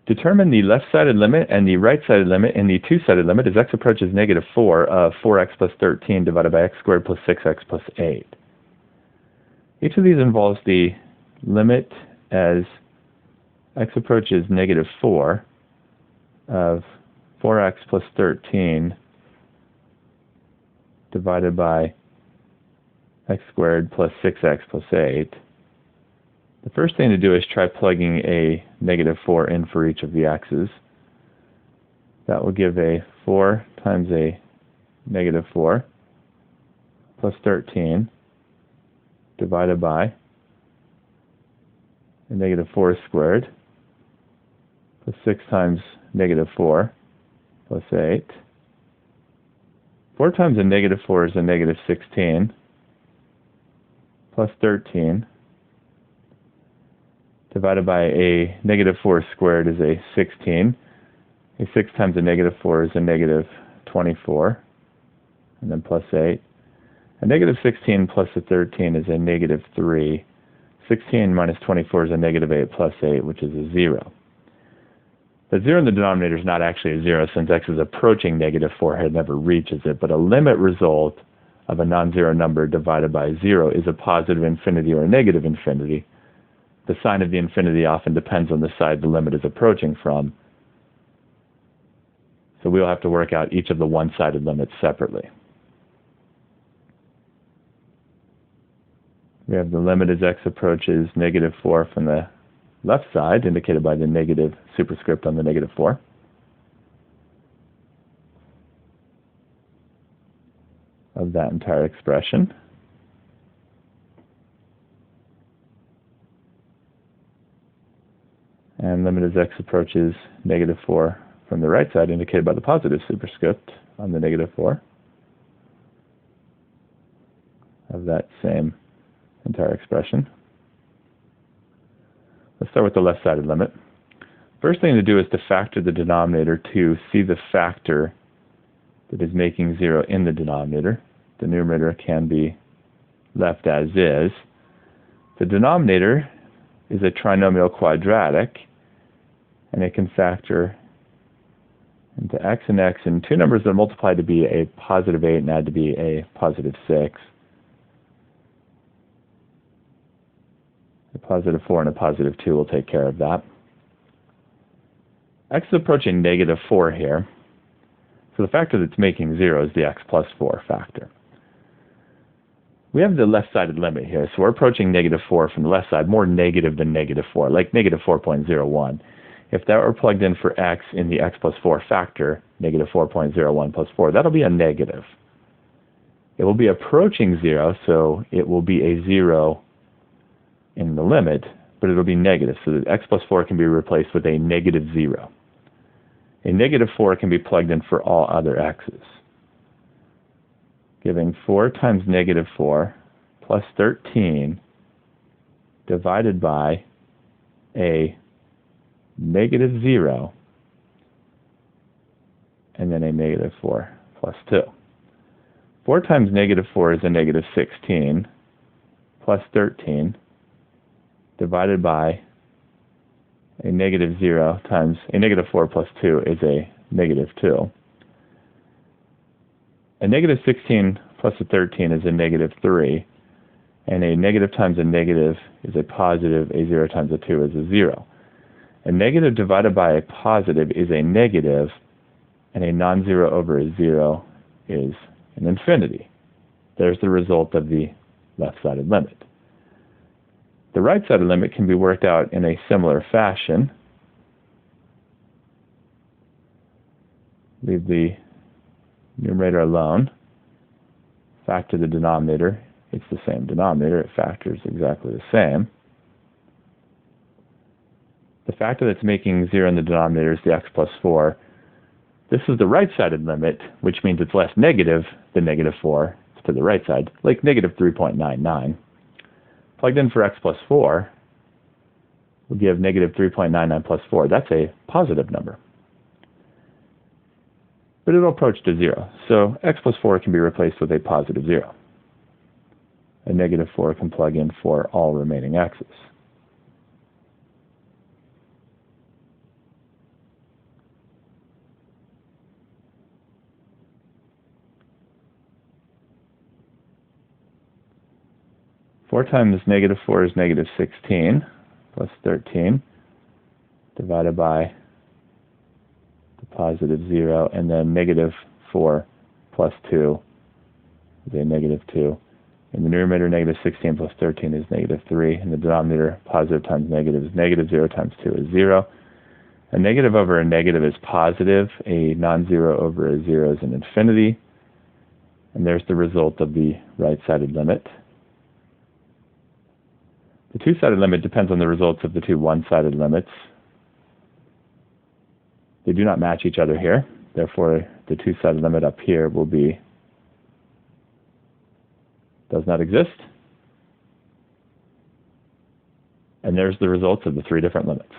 Determine the left-sided limit and the right-sided limit in the two-sided limit as x approaches negative 4 of 4x plus 13 divided by x squared plus 6x plus 8. Each of these involves the limit as x approaches negative 4 of 4x plus 13 divided by x squared plus 6x plus 8. The first thing to do is try plugging a negative 4 in for each of the x's. That will give a 4 times a negative 4 plus 13 divided by a negative 4 squared plus 6 times negative 4 plus 8. 4 times a negative 4 is a negative 16 plus 13 divided by a negative 4 squared is a 16. A 6 times a negative 4 is a negative 24, and then plus 8. A negative 16 plus a 13 is a negative 3. 16 minus 24 is a negative 8 plus 8, which is a 0. The 0 in the denominator is not actually a 0 since x is approaching negative 4, it never reaches it, but a limit result of a non-zero number divided by 0 is a positive infinity or a negative infinity. The sign of the infinity often depends on the side the limit is approaching from. So we'll have to work out each of the one-sided limits separately. We have the limit as x approaches negative 4 from the left side, indicated by the negative superscript on the negative 4. Of that entire expression. And limit as x approaches negative 4 from the right side, indicated by the positive superscript on the negative 4 of that same entire expression. Let's start with the left-sided limit. First thing to do is to factor the denominator to see the factor that is making 0 in the denominator. The numerator can be left as is. The denominator is a trinomial quadratic, and it can factor into x and two numbers that multiply to be a positive 8 and add to be a positive 6. A positive 4 and a positive 2 will take care of that. X is approaching negative 4 here, so the factor that's making 0 is the x plus 4 factor. We have the left-sided limit here, so we're approaching negative 4 from the left side, more negative than negative 4, like negative 4.01. If that were plugged in for x in the x plus 4 factor, negative 4.01 plus 4, that'll be a negative. It will be approaching 0, so it will be a 0 in the limit, but it'll be negative, so that x plus 4 can be replaced with a negative 0. A negative 4 can be plugged in for all other x's, giving 4 times negative 4 plus 13 divided by a negative 0 and then a negative 4 plus 2. 4 times negative 4 is a negative 16 plus 13 divided by a negative 0 times a negative 4 plus 2 is a negative 2. A negative 16 plus a 13 is a negative 3, and a negative times a negative is a positive, a 0 times a 2 is a 0. A negative divided by a positive is a negative, and a non-zero over a 0 is an infinity. There's the result of the left-sided limit. The right-sided limit can be worked out in a similar fashion. Leave the numerator alone. Factor the denominator. It's the same denominator. It factors exactly the same. The factor that's making 0 in the denominator is the x plus 4. This is the right-sided limit, which means it's less negative than negative 4. It's to the right side, like negative 3.99. Plugged in for x plus 4 will give negative 3.99 plus 4. That's a positive number. But it'll approach to 0. So x plus 4 can be replaced with a positive 0. A negative 4 can plug in for all remaining x's. 4 times negative 4 is negative 16 plus 13 divided by the positive 0, and then negative 4 plus 2 is a negative 2. In the numerator, negative 16 plus 13 is negative 3. In the denominator, positive times negative is negative. 0 times 2 is 0. A negative over a negative is positive. A non-zero over a 0 is an infinity. And there's the result of the right-sided limit. The two-sided limit depends on the results of the two one-sided limits. They do not match each other here. Therefore, the two-sided limit up here will be does not exist. And there's the results of the three different limits.